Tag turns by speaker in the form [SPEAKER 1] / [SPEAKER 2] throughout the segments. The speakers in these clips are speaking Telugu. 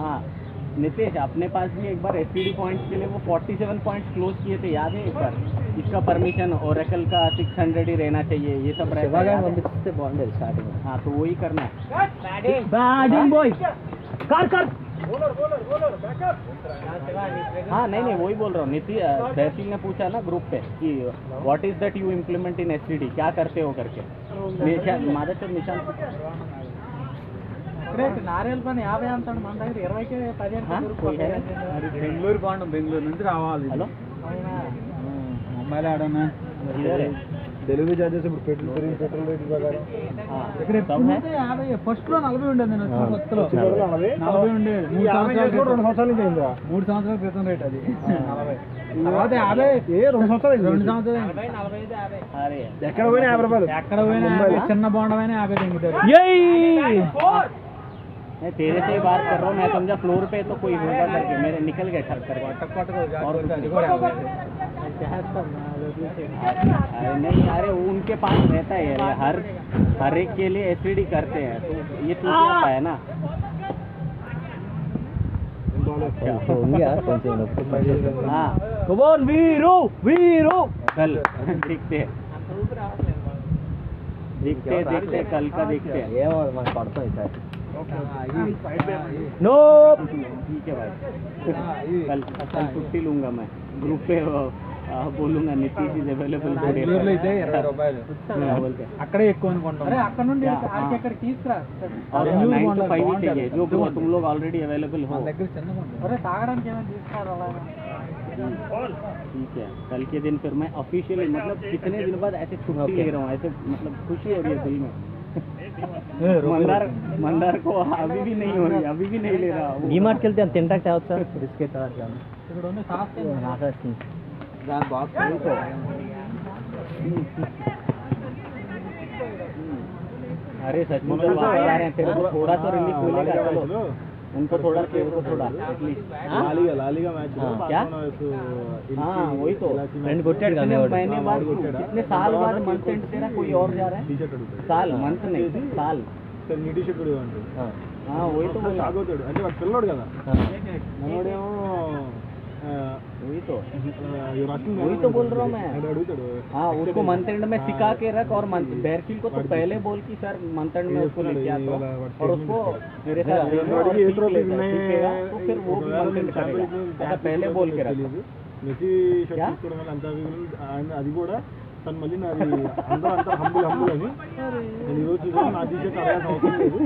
[SPEAKER 1] हाँ नितेश, अपने पास भी एक बार एसटीडी पॉइंट्स के लिए वो 47 पॉइंट्स क्लोज किए थे, याद है? एक बार इसका परमिशन ओरेकल का 600 ही रहना चाहिए, ये सब रहता है। हाँ तो वही करना है।
[SPEAKER 2] बैटिंग बॉय कर
[SPEAKER 1] हाँ नहीं वही बोल रहा हूँ। नीति तहसील ने पूछा ना ग्रुप पे कि what is that you implement in STD, क्या करते हो करके। माधव निशान
[SPEAKER 2] నారేలు పని 50 అంటాడు, మన దగ్గర 20కే 15 బెంగళూరు బాగుండు, బెంగళూరు నుంచి రావాలి.
[SPEAKER 1] హలో
[SPEAKER 2] ముంబైలో ఆడన్నా
[SPEAKER 3] డెలివరీ చార్జెస్ ఇప్పుడు పెట్రోల్ రేట్ ప్రకారం
[SPEAKER 2] ఇక్కడ ఎప్పుడు 50, ఫస్ట్ లో 40 ఉండేది. నేను వచ్చిన కొత్తలో 40 ఉండేది. 3 సంవత్సరాల నుంచి అయిందా? 3 సంవత్సరాల క్రితం రేట్ అది 40. తర్వాత 50 2 సంవత్సరాలు 2 సంవత్సరాలు
[SPEAKER 1] అరే
[SPEAKER 3] ఎక్కడ పోయినా 50 రూపాయలు.
[SPEAKER 2] ఎక్కడ పోయినా చిన్న బోండమైన 50 తెంగుతారు.
[SPEAKER 1] मैं तेरे से ही बात कर रहा हूँ, मैं समझा फ्लोर पे तो कोई होगा करके, मेरे निकल गए ठक करके। अरे नहीं, अरे उनके पास रहता है यार, हर एक के लिए एसटीडी करते हैं, तो ये तू क्या है ना। हाँ वीरू कल देखते हैं कल का देखते हैं।
[SPEAKER 3] पड़ता है सर।
[SPEAKER 1] नो ठीक है भाई, कल छुट्टी लूंगा मैं, ग्रुप पे बोलूंगा नीतीश इज अवेलेबल
[SPEAKER 2] అయితే 20 రూపాయలు అక్కడే ఎక్కువ అనుకుంటాం. అరే అక్కడ నుండి అక్కడ తీసుకురా.
[SPEAKER 1] और 9 to 5 ही चाहिए जो तुम लोग ऑलरेडी अवेलेबल हो।
[SPEAKER 2] దగ్గర చిన్న ఉంటుంది. अरे తాగడానికి ఏమైనా తీసుకురా.
[SPEAKER 1] ठीक है, कल के दिन फिर मैं ऑफिशियली, मतलब कितने दिन बाद ऐसे छुट्टी ले रहा हूँ, ऐसे मतलब खुशी हो रही है दिल में। मंदार को अभी भी नहीं हो रही, अभी भी नहीं ले रहा।
[SPEAKER 2] डीमार्ट के लिए तिंटा क्या होता है बिस्किट और क्या ఇక్కడ ఉన్న సాస్ నాకేస్తుంది దాని బాక్స్
[SPEAKER 1] अरे सच में तो आ रहे हैं, तेरे को थोड़ा तो रिलीफ मिलेगा। चलो उनको थोड़ा एटलीस्ट
[SPEAKER 3] लालीगा मैच
[SPEAKER 1] क्या। हाँ वही तो
[SPEAKER 2] फ्रेंड కొట్టాడు కదా
[SPEAKER 1] महीने बाद, कितने साल बाद मंथ एंड तेरा कोई और जा रहा है। साल मंथ नहीं साल
[SPEAKER 3] నీ టీ షర్ట్ అంటే
[SPEAKER 1] हाँ वही तो
[SPEAKER 3] సాగవుతాడు అంటే వాడు పిల్లడు కదా, మనోడేమో
[SPEAKER 1] वही तो बोल रहा हूँ मैं।
[SPEAKER 3] అడుగుతాడు
[SPEAKER 1] हाँ उसको मंथ एंड में सिखा के रख, और बैरफील को तो पहले बोल कि सर मंथ एंड में उसको लेके आता हूँ, और उसको मेरे साथ सीखेगा तो फिर वो भी मंथ एंड करेगा, ऐसा पहले बोल के रख।
[SPEAKER 3] మెస్సీ షర్ట్ తీసుకోవడం వల్ల అంత అది కూడా తను మళ్ళీ నాది అందరూ అంతా హంబుల్ అని నేను ఈరోజు చూసాను. నా టీ షర్ట్ అడగాల్సిన అవసరం లేదు.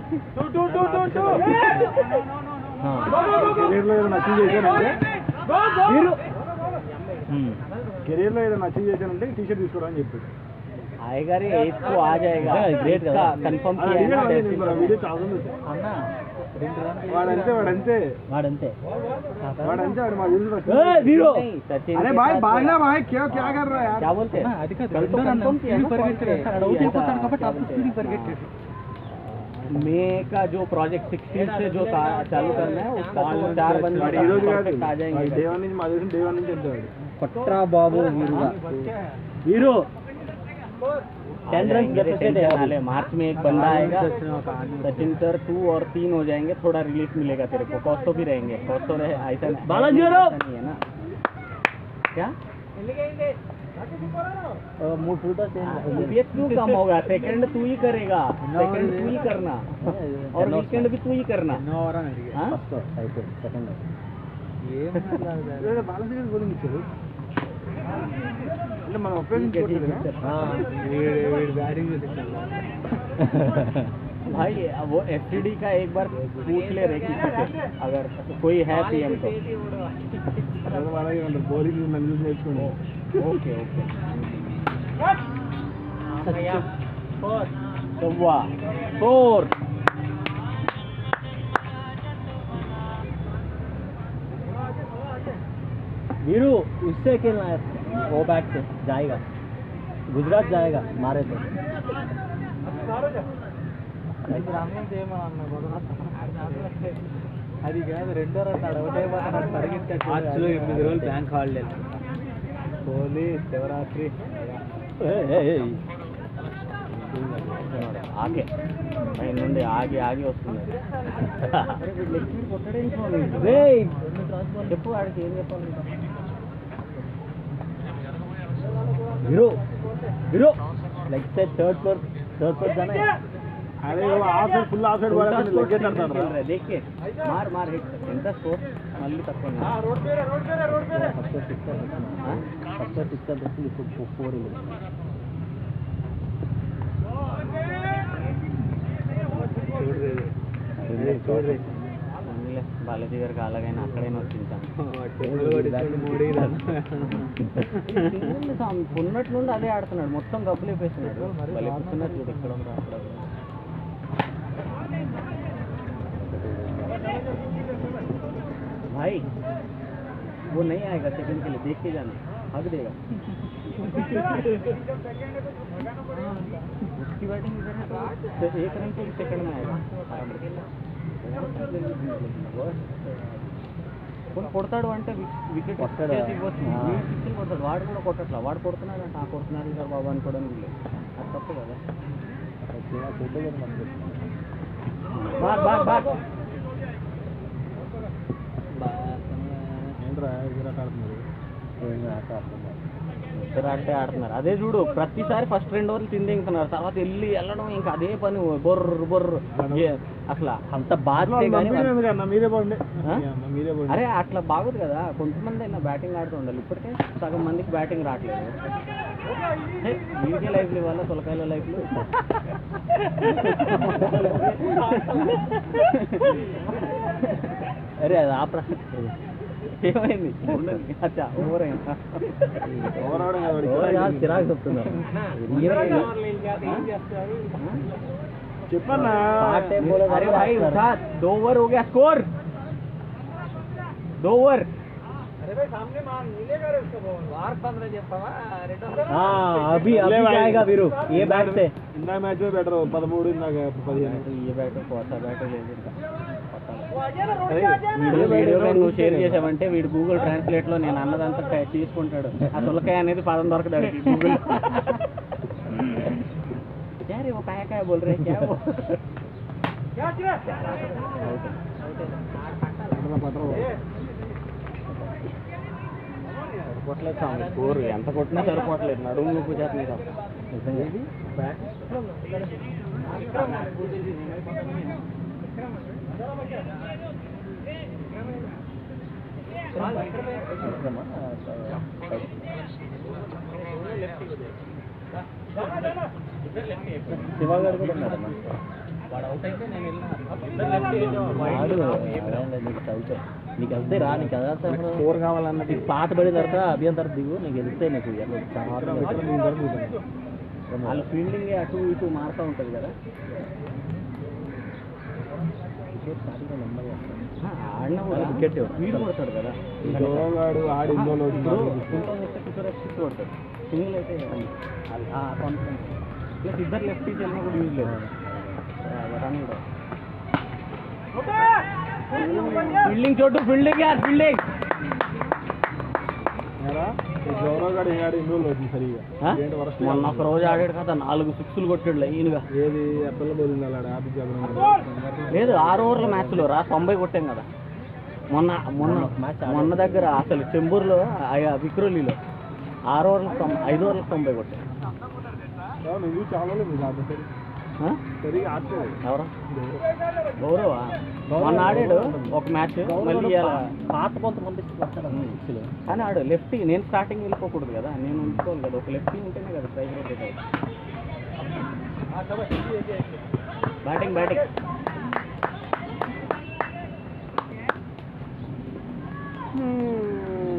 [SPEAKER 3] కెరీర్లో ఏదైనా అచీవ్ చేశానంటే కెరీర్లో ఏదైనా అచీవ్ చేశానంటే టీ షర్ట్ తీసుకోవడం అని చెప్పాడు.
[SPEAKER 1] आएगा रे, एक तो आ जाएगा, ग्रेट का कंफर्म किया है ना।
[SPEAKER 3] వీడియో చాలా
[SPEAKER 2] అన్నా
[SPEAKER 3] వాడంతే వాడు మాకు తెలుసు. अरे भाई भागना भाई, क्या कर रहा है यार?
[SPEAKER 1] क्या बोलते हैं?
[SPEAKER 2] అది కాదు
[SPEAKER 1] कल तो कंफर्म किया ना।
[SPEAKER 2] వెళ్ళిపోతాడు కాబట్టి అప్పుడు స్పీడ్ పరిగెట్టాడు.
[SPEAKER 1] मई का जो प्रोजेक्ट 16 से जो चालू करना है उसका तो 4 बंदे आ जाएंगे।
[SPEAKER 3] డే 1 నుంచి మా దేశం డే 1 నుంచి వెళ్తాడు.
[SPEAKER 2] పట్రా బాబు వీరు 10 रन
[SPEAKER 1] वाले। मार्च में एक बंदा आएगा, सचिन सर 2 और 3 हो जाएंगे, थोड़ा रिलीफ मिलेगा तेरे को। कॉस्टो भी रहेंगे, कॉस्टो रहे ऐसा नहीं है ना क्या। क्यों कम होगा, सेकंड तू ही करेगा, सेकंड तू ही करना, और वीकेंड भी तू ही करना।
[SPEAKER 3] అంటే మనం ఉపయోగించుకోవట్లేదు.
[SPEAKER 1] भाई वो एसटीडी का एक बार पूछ ले रहे किसी से, अगर कोई है पीएम तो।
[SPEAKER 3] బౌలింగ్ నన్ను చూసి నేర్చుకోండి.
[SPEAKER 1] ओके चौवा 4
[SPEAKER 2] वीरू उससे खेलना है, वो बैट से जाएगा, गुजरात जाएगा मारे तो। అది కాదు, రెండో రన్ ఒకటే పరిగెత్తాడు. 8 రోజులు బ్యాంక్ హాలిడే, హోలీ శివరాత్రి
[SPEAKER 1] వస్తున్నాడు ఆగే పైన నుండి ఆగి ఆగి వస్తున్నాడు. చెప్పు ఆడికి ఏం చెప్పాలి.
[SPEAKER 2] वीरो लाइक से थर्ड फ्लोर जाना है.
[SPEAKER 3] अरे वो out side full out side वाला लगे करता था.
[SPEAKER 1] देखिए मार हिट ఎంత స్కోర్ మళ్ళీ తక్కువ
[SPEAKER 3] रोड पे
[SPEAKER 2] सबसे सिक्सर देखिए 4 ही छोड़ दे
[SPEAKER 1] బాలాజీ గారికి అలాగైనా అక్కడైనా వచ్చింటాను ఉన్నట్టు నుండి అదే ఆడుతున్నాడు. మొత్తం గబ్బులు వేపేస్తున్నాడు. మళ్ళీ కూర్చున్నాడు చూడు ఎక్కడ ఉందో అక్కడ. भाई वो नहीं आएगा सेकंड के लिए, देख के जाना, हक देगा. उसकी बैटिंग इधर है तो एक रन पे सेकंड में आएगा. కొడతాడు అంటే వికెట్ కొడతాడు. వాడు కూడా కొట్టట్లా, వాడు కొడుతున్నాడు అంటే కొడుతున్నారు సార్ బాబు అనుకోవడం లేదు. అది తప్పు కదా. ఇద్దరు ఆడుతున్నారు. అదే చూడు ప్రతిసారి ఫస్ట్ 2 ఓవర్లు తిందింటున్నారు, తర్వాత వెళ్ళడం ఇంకా అదే పని బొర్రు అసలు అంత బాధ. అరే అట్లా బాగోదు కదా. కొంతమంది అయినా బ్యాటింగ్ ఆడుతూ ఉండాలి. ఇప్పటికే సగం మందికి బ్యాటింగ్ రావట్లేదు. వీకే లైఫ్లు వల్ల తొలకాయల లైఫ్లు అరే అది ఆ ఏమైంది అచ్చా ఓవర్ అయిందా? చిరాకు చెప్తున్నారు.
[SPEAKER 3] చెప్పన్నా
[SPEAKER 1] अरे भाई उठा 2 ओवर हो गया स्कोर 2 ओवर. अरे भाई सामने मार मिलेगा रे उसका बॉल वार 15 చెప్పవా రెడ్. हां अभी आएगा वीरू ये बैट से.
[SPEAKER 3] इंदा मैच में बैटर 13 इंदा 15
[SPEAKER 1] ये बैट कोसा बैट లేదు ఇంకా. వీడియో నువ్వు షేర్ చేసావంటే వీడు గూగుల్ ట్రాన్స్లేట్ లో నేను అన్నదంతా తీసుకుంటాడు. ఆ తొలకాయ అనేది పదం దొరకదు గూగుల్. क्या रे वो क्या बोल रहे हैं क्या वो కొట్టలేదు సార్ స్కోర్ ఎంత కొట్టినా సరిపోవట్లేదు. నడుము నొప్పి చేస్తుంది శివగారు కూడా ఉన్నారు. వాడు అవుట్ అయితే నేను నీకు వెళ్తే రా. నీకు వెళ్తా స్కోర్ కావాలన్న నీకు పాత పడిన తర్వాత అభ్యంతరం దిగు. నీకు వెళ్తే నీకు వాళ్ళ ఫీల్డింగ్ అటు ఇటు మారుతూ ఉంటుంది కదా. ఆడినా కూడా వికెట్ వీడు కొడతాడు కదా. కొడతాడు సింగిల్ అయితే కాన్ఫిడెన్స్ ప్లస్ ఇద్దరు లెఫ్ట్ వెళ్ళినా కూడా యూజ్ లేదు. రన్నింగ్ ఫీల్డింగ్ చోటు ఫీల్డింగ్ యార్ ఫీల్డింగ్ మొన్న ఒక రోజు ఆడాడు కదా 4 సిక్స్లు కొట్టాడు లైన్గా.
[SPEAKER 3] ఏది ఎప్పట్లో బౌలింగ్
[SPEAKER 1] లేదు 6 ఓవర్ల మ్యాచ్లో రా 90 కొట్టాం కదా మొన్న దగ్గర అసలు చెంబూరులో విక్రోలీలో 6 ఓవర్లకు 5 ఓవర్లకు 90 కొట్టాం. ఎవరు గౌరవ మొన్న ఆడాడు ఒక మ్యాచ్. మళ్ళీ పాత కొంతమంది కానీ ఆడు లెఫ్ట్. నేను స్టార్టింగ్ వెళ్ళిపోకూడదు కదా, నేను ఉంచుకోవాలి కదా. ఒక లెఫ్ట్ ఉంటేనే కదా స్ట్రైక్ రొటేట్ అవుతుంది. బ్యాటింగ్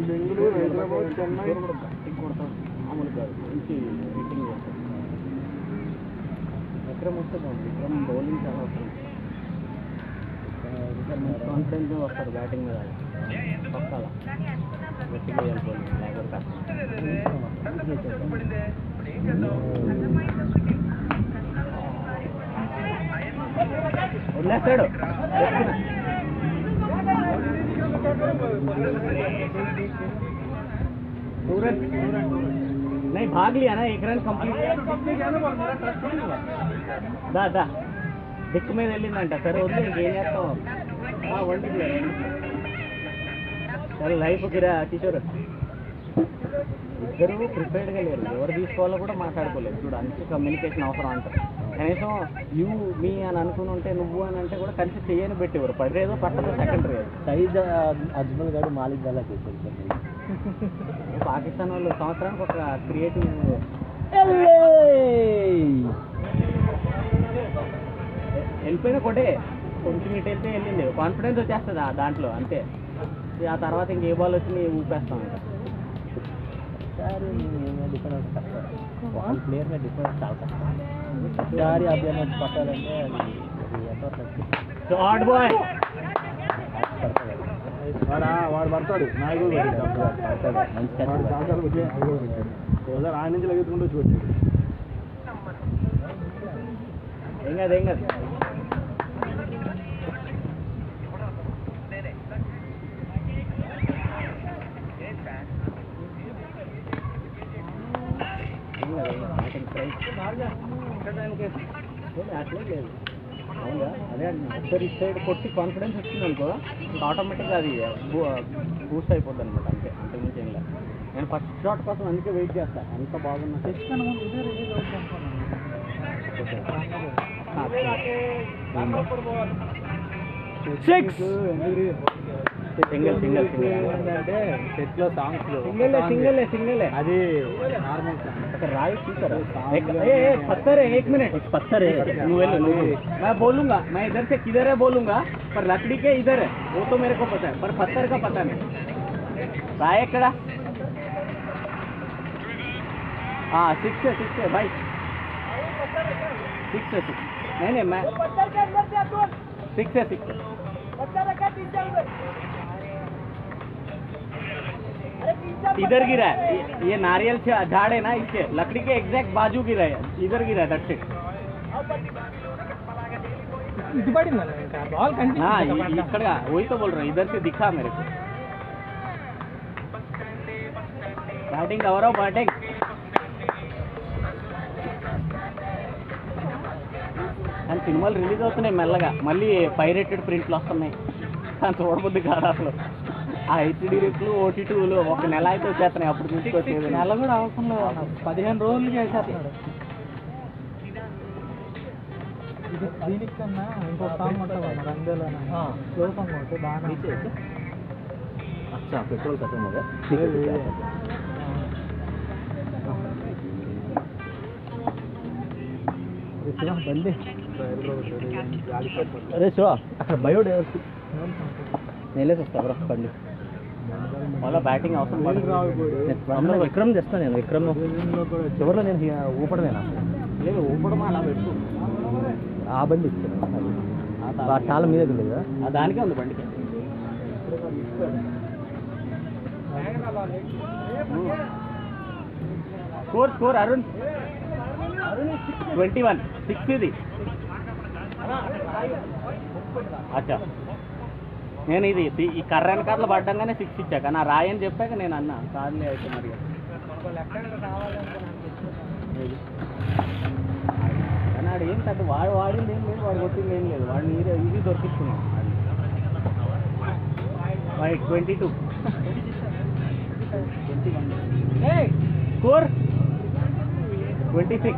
[SPEAKER 3] బెంగళూరు, హైదరాబాద్, చెన్నై
[SPEAKER 1] బ్యాటింగ్ కొడతాడు మామూలు కాదు. మంచి బీటింగ్ చేస్తాడు. విక్రమ్ వస్తే బాగుంది. విక్రమ్ బౌలింగ్ చాలా వస్తుంది. కాన్ఫిడెన్స్ వస్తారు బ్యాటింగ్ మీద. పక్కాల గట్టిగా వెళ్ళిపోయింది లేకపోతే వదిలేస్తాడు. नहीं भाग लिया ना, एक रन कंप्लीट దా దిక్కు మీద వెళ్ళిందంట. సరే వద్దు ఇంకేం చేస్తాం. వండి సరే లైఫ్ గిరా కిషోర్ ఇద్దరు ప్రిపేర్డ్గా లేరు, ఎవరు తీసుకోవాలో కూడా మాట్లాడుకోలేదు. చూడు అంతే కమ్యూనికేషన్ అవసరం అంటారు. కనీసం యూ మీ అని అనుకుని ఉంటే నువ్వు అని అంటే కూడా కలిసి చెయ్యని పెట్టేవారు. పడేదో పట్టదో సెకండరీ అది.
[SPEAKER 2] సైజ్ అజ్మల్ గారు మాలిక్ గల్లా చేశారు.
[SPEAKER 1] పాకిస్తాన్ వాళ్ళు సంవత్సరానికి ఒక క్రియేటివ్ వెళ్ళిపోయిన కొట్టే కొంచెం ఇటు వెళ్తే వెళ్ళింది, కాన్ఫిడెన్స్ వచ్చేస్తుంది దాంట్లో అంతే. ఆ తర్వాత ఇంకే బాల్ వచ్చి ఊపేస్తాం ఇంకా.
[SPEAKER 2] డిఫరెన్స్ కష్టం, ప్లేయర్ మీద డిఫరెన్స్ చాలా కష్టం. ఒకసారి అభ్యర్థి పట్టాలంటే
[SPEAKER 1] షార్ట్ బాయ్
[SPEAKER 3] వాడు పడతాడు, నాయకుడు ఒకసారి ఆయన నుంచి లగెత్తుకుంటూ వచ్చి కొట్టాడు.
[SPEAKER 1] ఏం కాదు ఏం కాదు. అట్లే లేదు అవునా, అదే ఒకసారి ఇటు సైడ్ కొట్టి కాన్ఫిడెన్స్ వచ్చింది అనుకో ఆటోమేటిక్గా అది బూస్ట్ అయిపోద్ది అనమాట. అంతే, అంతకుమించి ఏం లేదు. నేను ఫస్ట్ షాట్ కోసం అందుకే వెయిట్ చేస్తా. ఎంత బాగున్నా సింగిల్ సింగిల్ సింగిల్
[SPEAKER 2] అంటే సెట్లో సాంగ్స్
[SPEAKER 1] సింగిల్
[SPEAKER 2] అది నార్మల్ సాంగ్.
[SPEAKER 1] राय पत्थर है, 1 मिनट पत्थर है। मैं बोलूंगा, मैं इधर से किधर है बोलूंगा, पर लकड़ी के इधर है वो तो मेरे को पता है, पर पत्थर का पता नहीं। राय कड़ा हाँ 6 है भाई, 6 है। नहीं मैं 6 है। इधर गिरा है, ये नारियल झाड़ है ना, इसके लकड़ी के एग्जैक्ट बाजू गिरा है, इधर गिरा है। That's it. हाँ इकड़ वही तो बोल रहा हूँ, इधर से दिखा मेरे को। बैटिंग गौरव बैटिंग కానీ సినిమాలు రిలీజ్ అవుతున్నాయి మెల్లగా, మళ్ళీ పైరేటెడ్ ప్రింట్లు వస్తున్నాయి. కానీ చూడబుద్ది కాదు అసలు. ఆ హెచ్డి రిప్లు ఓటీటీలు ఒక నెల అయితే వచ్చేస్తున్నాయి, అప్పుడు తీసుకొచ్చేది.
[SPEAKER 2] నెల కూడా అవసరం లేదు, 15 రోజులు చేసేస్తున్నాడు. దీనికి కన్నా ఇంకో సాంగ్ ఉంటుంది రంగంలో స్లో సాంగ్ ఉంటే బాగా
[SPEAKER 1] పెట్రోల్ ఖతం కదా.
[SPEAKER 2] బండి
[SPEAKER 1] అరే శివ అక్కడ బయోడైవర్సిటీ నేలేసి వస్తా బ్రో బండి. మళ్ళీ బ్యాటింగ్ అవసరం పడుతుంది. విక్రమ్ చేస్తాను నేను, విక్రమ్ చివరిలో నేను ఊపడమేనా లేదు, ఊపడం అలా పెట్టు. ఆ బండి ఇచ్చాను, చాలా మీద దగ్గర లేదు, దానికే ఉంది బండికి. స్కోర్ అరుణ్ 21 6 ఇది. అచ్చా నేను ఇది ఈ కర్ర వెనకాతలో పడ్డంగానే 6 ఇచ్చాక నా రాయని చెప్పాక నేను అన్నా కాదులే అయితే మరి. కానీ వాడు ఏం తట్టు వాడింది ఏం లేదు, వాడు కొట్టింది ఏం లేదు, వాడిని ఇది దొరికిస్తున్నాం. అది 22 స్కోర్ 26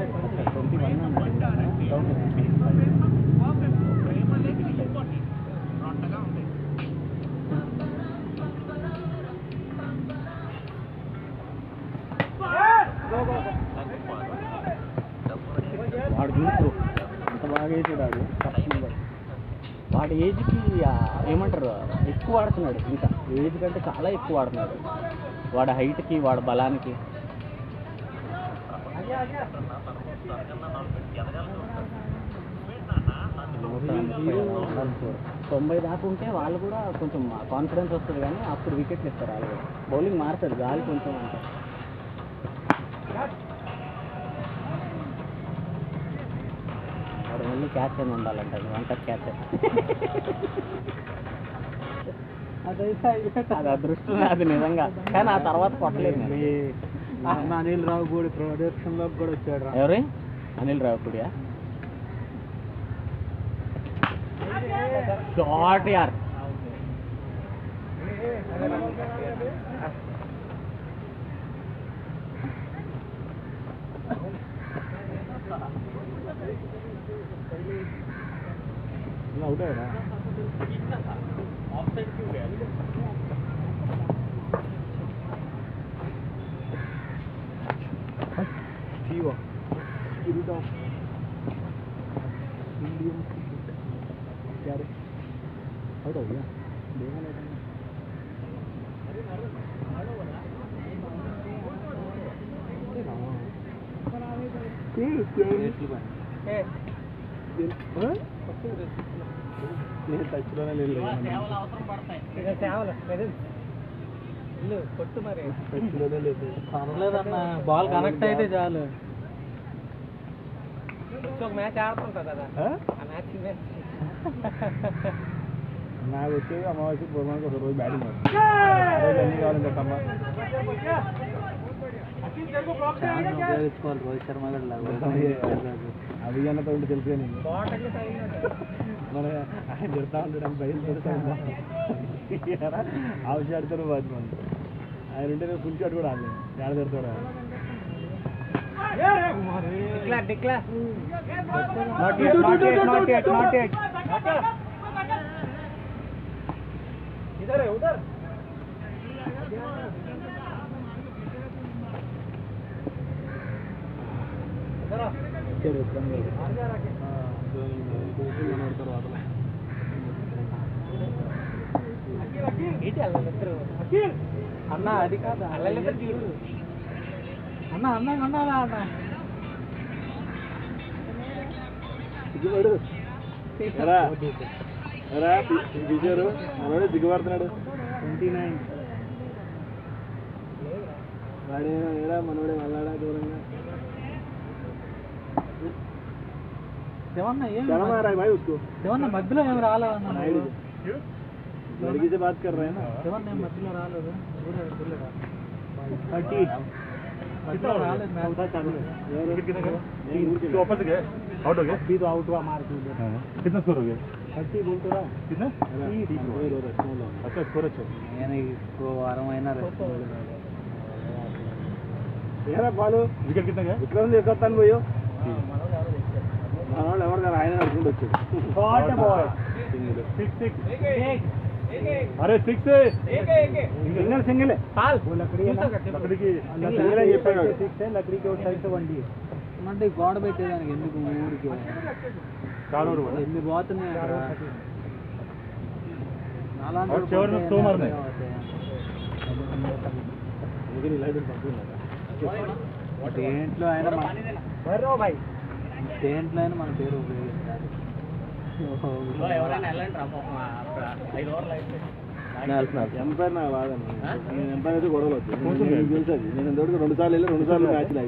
[SPEAKER 1] వాడు చూసు అంత బాగా వేసాడు. వాడి ఏజ్కి ఏమంటారు ఎక్కువ ఆడుతున్నాడు, ఇంకా ఏజ్ కంటే చాలా ఎక్కువ ఆడుతున్నాడు. వాడి హైట్కి వాడి బలానికి. 90 దాకా ఉంటే వాళ్ళు కూడా కొంచెం కాన్ఫిడెన్స్ వస్తుంది, కానీ అప్పుడు వికెట్లు ఇస్తారు వాళ్ళు కూడా. బౌలింగ్ మారుతుంది గాలి కొంచెం అంటే. వాడు మళ్ళీ క్యాచ్ అని ఉండాలంట, 1 టచ్ క్యాచ్. అది అదృష్టం అది నిజంగా, కానీ ఆ తర్వాత కొట్టలేదు.
[SPEAKER 2] అనిల్ రావు కూడా ప్రొడక్షన్ లో కూడా వచ్చాడు రా.
[SPEAKER 1] ఎవరి అనిల్ రావుడియా షార్ట్ యార్
[SPEAKER 3] అవుట్ అయ్యారా जीवा स्पिरिट ऑफ इंडियन क्या रे आउट हो गया देखा नहीं నేను టచ్లోనే లేదు
[SPEAKER 2] కొట్టు మరి
[SPEAKER 3] టచ్లోనే లేదు
[SPEAKER 2] పర్లేదన్న బాల్ కనెక్ట్ అయితే చాలు ఒక మ్యాచ్ ఆడుతుంటా కదా ఆ మ్యాచ్
[SPEAKER 3] నాకు వచ్చేది అమావాస్య పూర్వానికి ఒక రోజు బ్యాటింగ్ అన్ని కావాలని చెప్పమ్మా
[SPEAKER 2] ఉపయోగించుకోవాలి రోహిత్ శర్మ
[SPEAKER 3] అభిజ్ఞానతో ఉంటే తెలిసే నేను మన ఆయన చెప్తా ఉంటాడు బయలుదేరుతా హాఫ్ షాట్తో బాధ్యత ఆయన ఉంటే నేను ఫుల్ షాట్ కూడా ఆడలేదు ఏడ తిడతాడు
[SPEAKER 2] అన్న అది కాదు అన్న అన్న అన్నారా అన్న
[SPEAKER 3] విజయరు మనోడే దిగుపడుతున్నాడు 29 వాడేడా మనోడే మళ్ళాడా దూరంగా
[SPEAKER 2] దేవన్న ఏం
[SPEAKER 3] भाई उसको
[SPEAKER 2] దేవన్న మధ్యలో ఏం రాలేదన్న
[SPEAKER 3] लड़की से बात कर रहे हैं ना
[SPEAKER 2] దేవన్న ఏం మధ్యలో రాలేదు
[SPEAKER 3] 30
[SPEAKER 2] మధ్యలో రాలేదు మ్యాచ్
[SPEAKER 3] वापस गए आउट हो गए
[SPEAKER 2] अभी तो आउट हुआ मार के
[SPEAKER 3] कितना स्कोर हो गया
[SPEAKER 2] 30 बोल तो रहा
[SPEAKER 3] कितना अच्छा स्कोर अच्छा
[SPEAKER 2] నేను ఇంకో వారం అయినా రెస్ట్
[SPEAKER 3] ఏరా బాలు వికెట్ कितना गया విక్రమ్ తీసుకొస్తాను పోయో మనోళ్ళు ఎవరు కదా ఆయన నడుచుకుంటూ వచ్చాడు अरे सिक्स सिंगल सिंगल है लकड़ी की सिंगल है చెప్పాడు సిక్స్ లకడీ కి ఒక సైడ్ వండి
[SPEAKER 2] అంటే గోడ పెట్టేదానికి ఎందుకు ఊరికి
[SPEAKER 3] కానూరు
[SPEAKER 2] ఎన్ని పోతున్నాయి అక్కడ
[SPEAKER 3] और चोर में सो मारने लेकिन लाइट पंपुना
[SPEAKER 2] దేంట్లో అయినా దేంట్లో అయినా మన పేరు ఉపయోగిస్తారు
[SPEAKER 1] ఎవరైనా వెళ్ళండి రా 5 ఓవర్లు అయిపోయింది
[SPEAKER 3] ఎంపైర్ నాకు బాగా నేను ఎంపైర్ అయితే గొడవలు వచ్చాయి తెలుసు అది నేను ఇంతవరకు 2 సార్లు వెళ్ళి 2 సార్లు మ్యాచ్లు